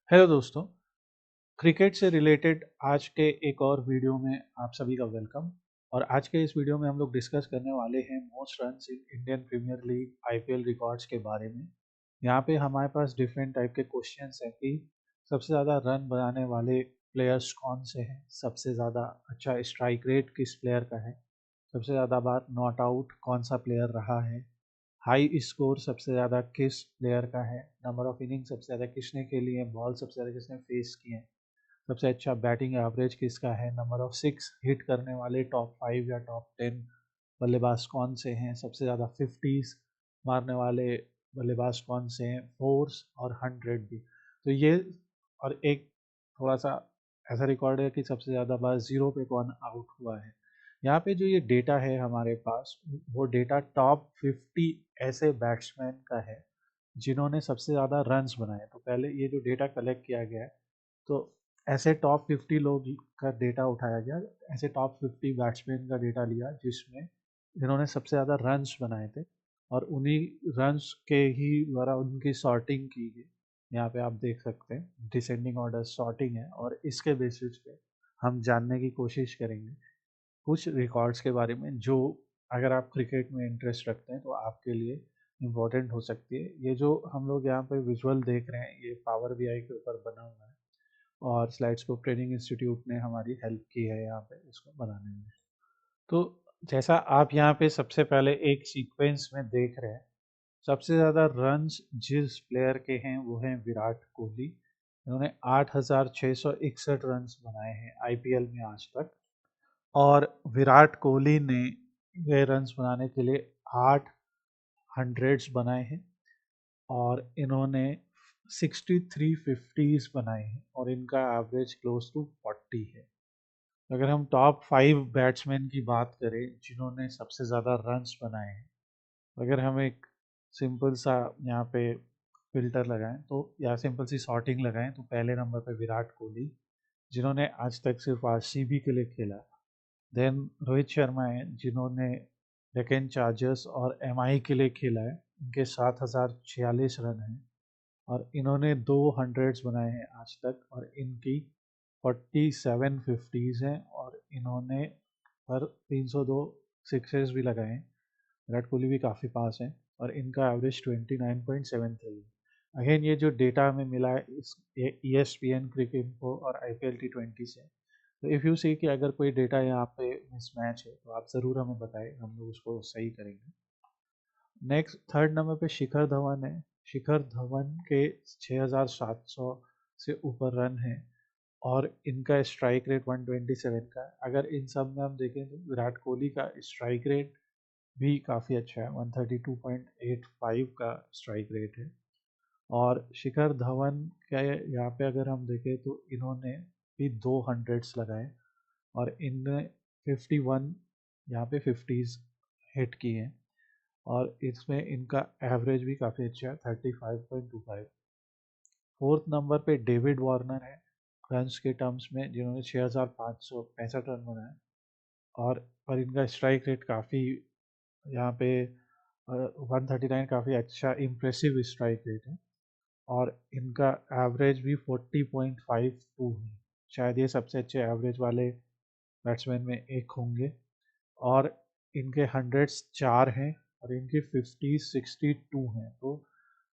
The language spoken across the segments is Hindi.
हेलो दोस्तों। क्रिकेट से रिलेटेड आज के एक और वीडियो में आप सभी का वेलकम। और आज के इस वीडियो में हम लोग डिस्कस करने वाले हैं most runs in Indian Premier League IPL records के बारे में। यहाँ पे हमारे पास डिफरेंट टाइप के क्वेश्चंस हैं कि सबसे ज़्यादा रन बनाने वाले प्लेयर्स कौन से हैं, सबसे ज़्यादा अच्छा स्ट्राइक रेट किस प्लेयर का है, सबसे ज़्यादा बार नॉट आउट कौन सा प्लेयर रहा है, हाई स्कोर सबसे ज़्यादा किस प्लेयर का है, नंबर ऑफ इनिंग सबसे ज़्यादा किसने खेली है, बॉल सबसे ज़्यादा किसने फेस किए हैं, सबसे अच्छा बैटिंग एवरेज किसका है, नंबर ऑफ सिक्स हिट करने वाले टॉप 5 या टॉप 10 बल्लेबाज कौन से हैं, सबसे ज़्यादा 50s मारने वाले बल्लेबाज कौन से हैं, फोर्स और 100 भी। तो ये और एक थोड़ा सा ऐसा रिकॉर्ड है कि सबसे ज़्यादा बार जीरो पे कौन आउट हुआ है। यहाँ पे जो ये डेटा है हमारे पास, वो डेटा टॉप 50 ऐसे बैट्समैन का है जिन्होंने सबसे ज़्यादा रन्स बनाए। तो पहले ये जो डेटा कलेक्ट किया गया है, तो ऐसे टॉप 50 लोग का डेटा उठाया गया, ऐसे टॉप 50 बैट्समैन का डेटा लिया जिसमें जिन्होंने सबसे ज़्यादा रन्स बनाए थे, और उन्हीं रन्स के ही द्वारा उनकी सॉर्टिंग की गई। यहाँ पे आप देख सकते हैं डिसेंडिंग ऑर्डर सॉर्टिंग है, और इसके बेसिस पे हम जानने की कोशिश करेंगे कुछ रिकॉर्ड्स के बारे में जो, अगर आप क्रिकेट में इंटरेस्ट रखते हैं तो आपके लिए इम्पोर्टेंट हो सकती है। ये जो हम लोग यहाँ पे विजुअल देख रहे हैं, ये पावर बीआई के ऊपर बना हुआ है, और स्लाइडस्कोप ट्रेनिंग इंस्टीट्यूट ने हमारी हेल्प की है यहाँ पे इसको बनाने में। तो जैसा आप यहाँ पे सबसे पहले एक सीक्वेंस में देख रहे हैं, सबसे ज़्यादा रन्स जिस प्लेयर के हैं वो हैं विराट कोहली। इन्होंने 8,661 रन्स बनाए हैं आईपीएल में आज तक। और विराट कोहली ने ये रन्स बनाने के लिए 8 हंड्रेड्स बनाए हैं, और इन्होंने 63 50s बनाए हैं, और इनका एवरेज क्लोज टू 40 है। अगर हम टॉप 5 बैट्समैन की बात करें जिन्होंने सबसे ज़्यादा रन्स बनाए हैं, अगर हम एक सिंपल सा यहाँ पे फिल्टर लगाएं तो, या सिंपल सी सॉर्टिंग लगाएं, तो पहले नंबर पे विराट कोहली जिन्होंने आज तक सिर्फ आरसीबी के लिए खेला। देन रोहित शर्मा है जिन्होंने डेक्कन चार्जर्स और एमआई के लिए खेला है, इनके 7,046 रन हैं, और इन्होंने 2 हंड्रेड्स बनाए हैं आज तक, और इनकी 47 50s हैं, और इन्होंने पर 302 सिक्सेस भी लगाए हैं। विराट कोहली भी काफ़ी पास हैं, और इनका एवरेज 29.73 है। अगेन ये जो डेटा हमें मिला है इस ESPN क्रिकेट इन्फो और IPL T20 से। तो इफ़ यू सी कि अगर कोई डेटा यहाँ पे मिसमैच है तो आप ज़रूर हमें बताएं, हम लोग उसको सही करेंगे। नेक्स्ट थर्ड नंबर पे शिखर धवन है। शिखर धवन के 6,700 से ऊपर रन है, और इनका स्ट्राइक रेट 127 का है। अगर इन सब में हम देखें तो विराट कोहली का स्ट्राइक रेट भी काफ़ी अच्छा है, 132.85 का स्ट्राइक रेट है। और शिखर धवन का यहाँ पे अगर हम देखें तो इन्होंने भी 2 हंड्रेड्स लगाए, और इनने 51 यहाँ पे 50s हिट की हैं, और इसमें इनका एवरेज भी काफ़ी अच्छा है, 35.25। फोर्थ नंबर पे डेविड वार्नर है रन्स के टर्म्स में, जिन्होंने 6,565 रन बनाए, और इनका स्ट्राइक रेट काफ़ी यहाँ पे 139 काफ़ी अच्छा इम्प्रेसिव स्ट्राइक रेट है, और इनका एवरेज भी 40.52 है। शायद ये सबसे अच्छे एवरेज वाले बैट्समैन में एक होंगे। और इनके हंड्रेड्स 4 हैं, और इनकी 50 62 हैं। तो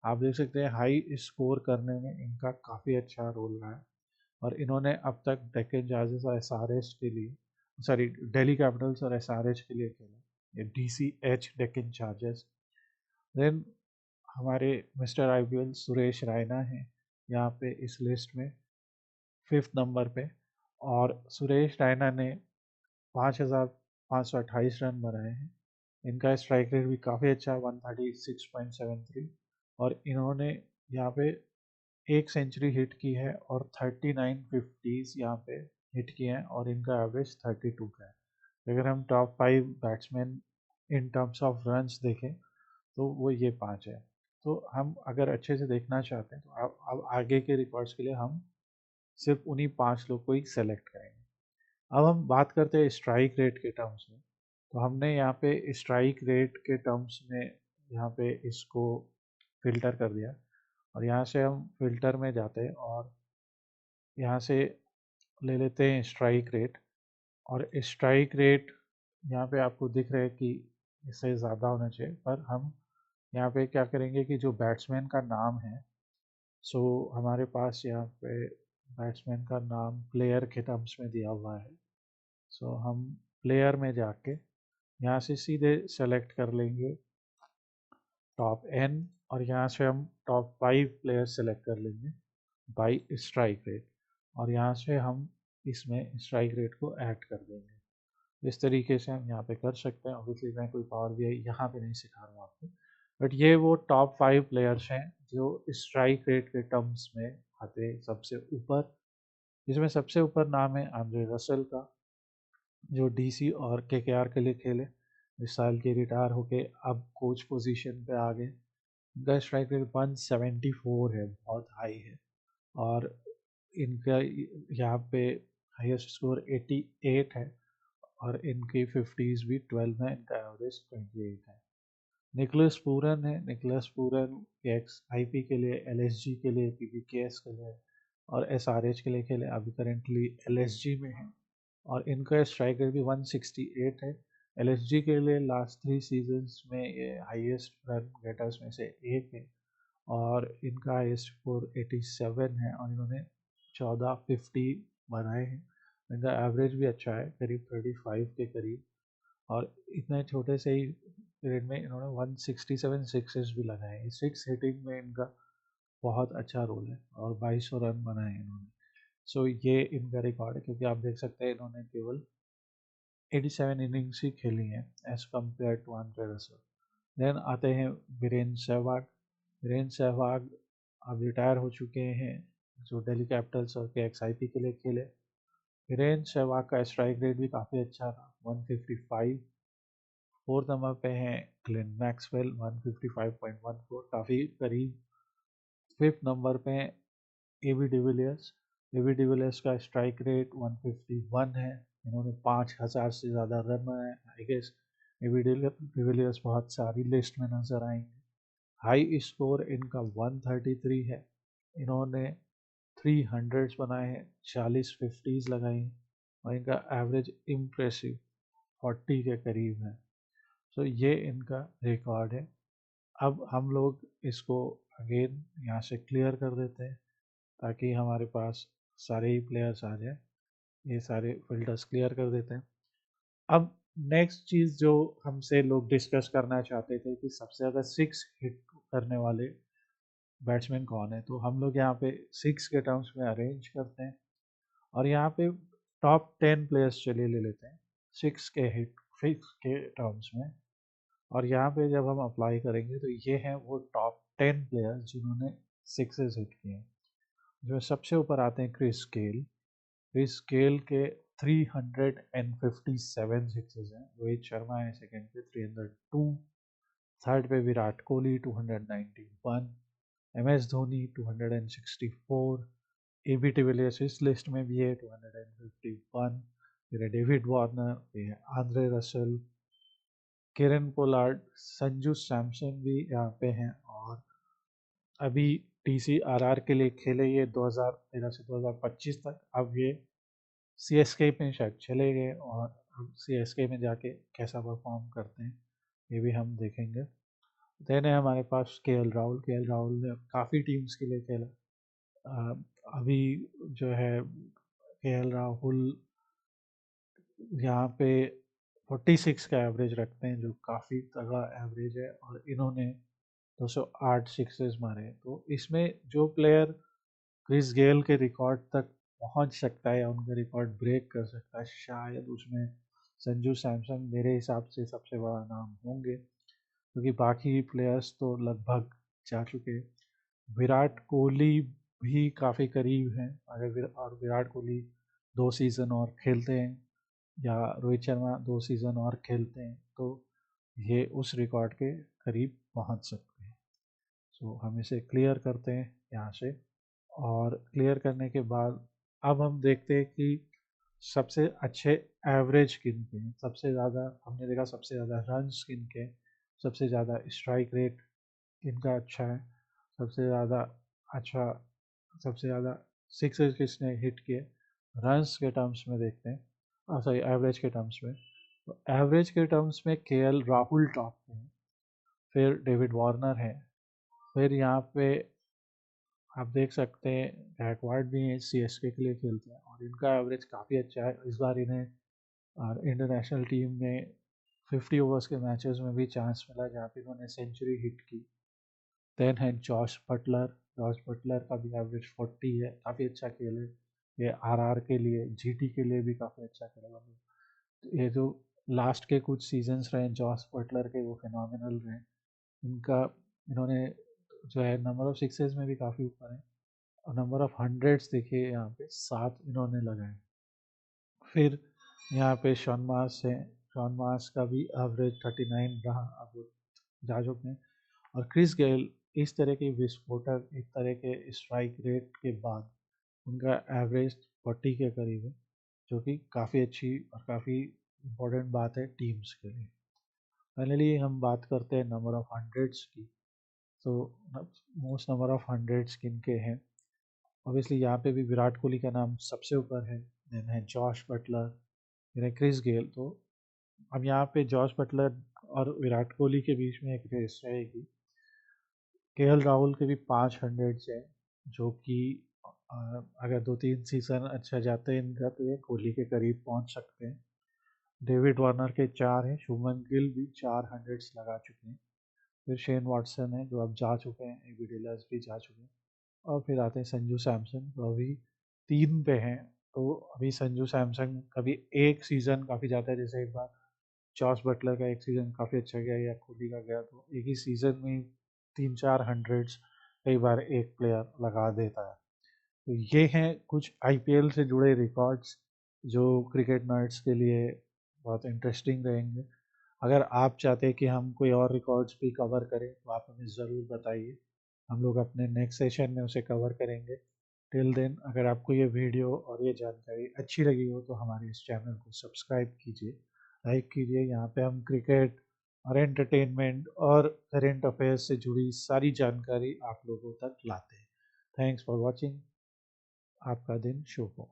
आप देख सकते हैं हाई स्कोर करने में इनका काफ़ी अच्छा रोल रहा है, और इन्होंने अब तक डेक्कन चार्जर्स और एसआरएच के लिए, सॉरी दिल्ली कैपिटल्स और एसआरएच के लिए खेला, ये DCH डेक्कन चार्जर्स। देन हमारे मिस्टर आईपीएल सुरेश रैना हैं यहाँ पे इस लिस्ट में फिफ्थ नंबर पे, और सुरेश रैना ने 5,528 रन बनाए हैं। इनका स्ट्राइक रेट भी काफ़ी अच्छा है, 136.73, और इन्होंने यहाँ पे एक सेंचुरी हिट की है, और 39 50s यहाँ पे हिट किए हैं, और इनका एवरेज 32 का है। अगर हम top 5 batsman in terms of runs देखें तो वो ये 5 है। तो हम अगर अच्छे से देखना चाहते हैं तो अब आगे के रिकॉर्ड्स के लिए हम सिर्फ उन्हीं 5 लोग को ही सेलेक्ट करेंगे। अब हम बात करते हैं स्ट्राइक रेट के टर्म्स में। तो हमने यहाँ पे स्ट्राइक रेट के टर्म्स में यहाँ पे इसको फिल्टर कर दिया, और यहाँ से हम फिल्टर में जाते हैं, और यहाँ से ले लेते हैं स्ट्राइक रेट, और स्ट्राइक रेट यहाँ पे आपको दिख रहा है कि इससे ज़्यादा होना चाहिए, पर हम यहाँ पे क्या करेंगे कि जो बैट्समैन का नाम है, सो हमारे पास यहाँ पे बैट्समैन का नाम प्लेयर के टर्म्स में दिया हुआ है। सो हम प्लेयर में जाके यहाँ से सीधे सेलेक्ट कर लेंगे टॉप एन, और यहाँ से हम टॉप 5 प्लेयर सेलेक्ट कर लेंगे बाई स्ट्राइक रेट, और यहाँ से हम इसमें स्ट्राइक रेट को ऐड कर देंगे। इस तरीके से हम यहाँ पे कर सकते हैं। ऑब्वियसली मैं कोई पावर भी यहाँ पे नहीं सिखा रहा हूँ आपको, बट ये वो टॉप 5 प्लेयर्स हैं जो स्ट्राइक रेट के टर्म्स में आते हैं सबसे ऊपर। इसमें सबसे ऊपर नाम है आंद्रे रसल का, जो डीसी और केकेआर के लिए खेले, इस साल के रिटायर होके अब कोच पोजीशन पे आ गए। इनका स्ट्राइक रेट 174 है, बहुत हाई है, और इनका यहाँ पे हाईएस्ट स्कोर 88 है, और इनकी 50s भी 12 है, इनका एवरेज 28 है। निकोलस पूरन है, निकोलस पूरन एक्स आईपी के लिए, एलएसजी के लिए, पीबीकेएस के लिए और एसआरएच के लिए खेले, अभी करेंटली एलएसजी में है, और इनका स्ट्राइक रेट भी 168 है। एलएसजी के लिए लास्ट 3 सीजन्स में ये हाईएस्ट रन गेटर्स में से एक है, और इनका हाईएस्ट स्कोर 87 है, और इन्होंने 1450 बनाए हैं। इनका एवरेज भी अच्छा है, करीब 35 के करीब, और इतने छोटे से ही पीरियड में इन्होंने 167 सिक्सेस भी लगाए हैं। 6 हिटिंग में इनका बहुत अच्छा रोल है, और 2200 रन बनाए हैं इन्होंने। सो ये इनका रिकॉर्ड है, क्योंकि आप देख सकते हैं इन्होंने केवल 87 इनिंग्स ही खेली हैं as compared to Andre Russell. Then आते हैं वीरेंद्र सहवाग। वीरेंद्र सहवाग अब रिटायर हो चुके हैं, जो दिल्ली कैपिटल्स और केएक्सआईपी के लिए खेले। वीरेंद्र सहवाग का स्ट्राइक रेट भी काफ़ी अच्छा था, 155। 4th नंबर पे हैं ग्लेन मैक्सवेल, 155.14, काफ़ी करीब। 5th नंबर पे हैं एबी डिविलियर्स। एबी डिविलियर्स का स्ट्राइक रेट 151 है, इन्होंने 5000 से ज़्यादा रन बनाए। आई गेस एबी डिविलियर्स बहुत सारी लिस्ट में नज़र आएंगे। हाई स्कोर इनका 133 है, इन्होंने 300 बनाए हैं, 40 50s लगाई हैं, और इनका एवरेज इम्प्रेसिव 40 के करीब है। सो ये इनका रिकॉर्ड है। अब हम लोग इसको अगेन यहाँ से क्लियर कर देते हैं, ताकि हमारे पास सारे ही प्लेयर्स आ जाए। ये सारे फिल्टर्स क्लियर कर देते हैं। अब नेक्स्ट चीज़ जो हमसे लोग डिस्कस करना चाहते थे कि सबसे ज़्यादा 6 हिट करने वाले बैट्समैन कौन है, तो हम लोग यहाँ पे 6 के टर्म्स में अरेंज करते हैं, और यहाँ पे टॉप 10 प्लेयर्स चलिए ले लेते हैं 6 के हिट 6 के टर्म्स में। और यहाँ पे जब हम अप्लाई करेंगे तो ये हैं वो टॉप 10 प्लेयर्स जिन्होंने सिक्सेस हिट किए हैं। जो सबसे ऊपर आते हैं क्रिस गेल। क्रिस गेल के 357 सिक्सेस हैं। रोहित शर्मा है सेकंड पे 302, थर्ड पे Virat Kohli 291, M S Dhoni 264, AB de Villiers इस लिस्ट में भी है 251, फिर है डेविड वार्नर, फिर है Andre Russell, Kieron Pollard, Sanju Samson भी यहाँ पे हैं, और अभी टीसीआरआर के लिए खेले ये 2013 से 2025 तक। अब ये सीएसके में शायद चले गए, और अब सीएसके में जाके कैसा परफॉर्म करते हैं ये भी हम देखेंगे। देन है हमारे पास केएल राहुल। केएल राहुल ने काफ़ी टीम्स के लिए खेला। अभी जो है केएल राहुल यहाँ पे 46 का एवरेज रखते हैं, जो काफ़ी तगड़ा एवरेज है, और इन्होंने 208 सिक्सेस मारे। तो इसमें जो प्लेयर क्रिस गेल के रिकॉर्ड तक पहुंच सकता है या उनका रिकॉर्ड ब्रेक कर सकता है, शायद उसमें संजू सैमसन मेरे हिसाब से सबसे बड़ा नाम होंगे, क्योंकि बाकी प्लेयर्स तो लगभग जा चुके हैं। विराट कोहली भी काफ़ी करीब हैं, और विराट कोहली 2 सीज़न और खेलते हैं, या रोहित शर्मा 2 सीज़न और खेलते हैं, तो ये उस रिकॉर्ड के करीब पहुंच सकते हैं। सो हम इसे क्लियर करते हैं यहाँ से, और क्लियर करने के बाद अब हम देखते हैं कि सबसे अच्छे एवरेज किन के हैं। सबसे ज़्यादा हमने देखा, सबसे ज़्यादा रन्स किन के, सबसे ज़्यादा स्ट्राइक रेट किनका अच्छा है, सबसे ज़्यादा अच्छा, सबसे ज़्यादा सिक्सेस किसने हिट किए, रन्स के टर्म्स में देखते हैं, सॉरी एवरेज के टर्म्स में, तो एवरेज के टर्म्स में केएल राहुल टॉप पे हैं, फिर डेविड वार्नर है, फिर यहाँ पे आप देख सकते हैं गायकवाड भी हैं, सीएसके के लिए खेलते हैं और इनका एवरेज काफ़ी अच्छा है। इस बार इन्हें इंटरनेशनल टीम में 50 ओवर्स के मैचेस में भी चांस मिला जहाँ पे इन्होंने सेंचुरी हिट की। देन है जॉश बटलर का भी एवरेज 40 है, काफ़ी अच्छा खेले, ये आरआर के लिए, जीटी के लिए भी काफ़ी अच्छा खेला। ये जो लास्ट के कुछ सीजन्स रहे जॉस बटलर के वो फिनोमिनल रहे, इनका इन्होंने जो है नंबर ऑफ सिक्सेस में भी काफ़ी ऊपर है और नंबर ऑफ हंड्रेड्स देखिए यहाँ पे 7 इन्होंने लगाए। फिर यहाँ पे शॉन मार्श है, शॉन मार्श का भी एवरेज 39 रहा, अब वो जा चुके हैं। और क्रिस गेल इस तरह के विस्फोटक, इस तरह के स्ट्राइक रेट के बाद उनका एवरेज 40 के करीब है, जो कि काफ़ी अच्छी और काफ़ी इम्पोर्टेंट बात है टीम्स के लिए। फाइनली हम बात करते हैं नंबर ऑफ हंड्रेड्स की। तो मोस्ट नंबर ऑफ हंड्रेड्स किन के हैं, ऑब्वियसली यहाँ पे भी विराट कोहली का नाम सबसे ऊपर है, देन है जॉश बटलर, फिर है क्रिस गेल। तो अब यहाँ पे जॉश बटलर और विराट कोहली के बीच में एक रेस रहेगी। केएल राहुल के भी 5 हंड्रेड्स हैं, जो कि अगर 2-3 सीज़न अच्छा जाते हैं इनका तो ये कोहली के करीब पहुंच सकते हैं। डेविड वार्नर के 4 हैं, शुभमन गिल भी 4 हंड्रेड्स लगा चुके हैं। फिर शेन वॉटसन है जो अब जा चुके हैं, एबी डिलर्स भी जा चुके हैं। और फिर आते हैं संजू सैमसन, जो अभी 3 पे हैं। तो अभी संजू सैमसन कभी एक सीज़न काफ़ी जाता है, जैसे एक बार जॉस बटलर का एक सीज़न काफ़ी अच्छा गया या कोहली का गया, तो एक ही सीज़न में 3-4 हंड्रेड्स कई बार एक प्लेयर लगा देता है। तो ये हैं कुछ आईपीएल से जुड़े रिकॉर्ड्स जो क्रिकेट नर्ड्स के लिए बहुत इंटरेस्टिंग रहेंगे। अगर आप चाहते हैं कि हम कोई और रिकॉर्ड्स भी कवर करें तो आप हमें ज़रूर बताइए, हम लोग अपने नेक्स्ट सेशन में उसे कवर करेंगे। टिल देन, अगर आपको ये वीडियो और ये जानकारी अच्छी लगी हो तो हमारे इस चैनल को सब्सक्राइब कीजिए, लाइक कीजिए। यहाँ पे हम क्रिकेट और एंटरटेनमेंट और करेंट अफेयर्स से जुड़ी सारी जानकारी आप लोगों तक लाते हैं। Thanks for watching. आपका दिन शुभ हो।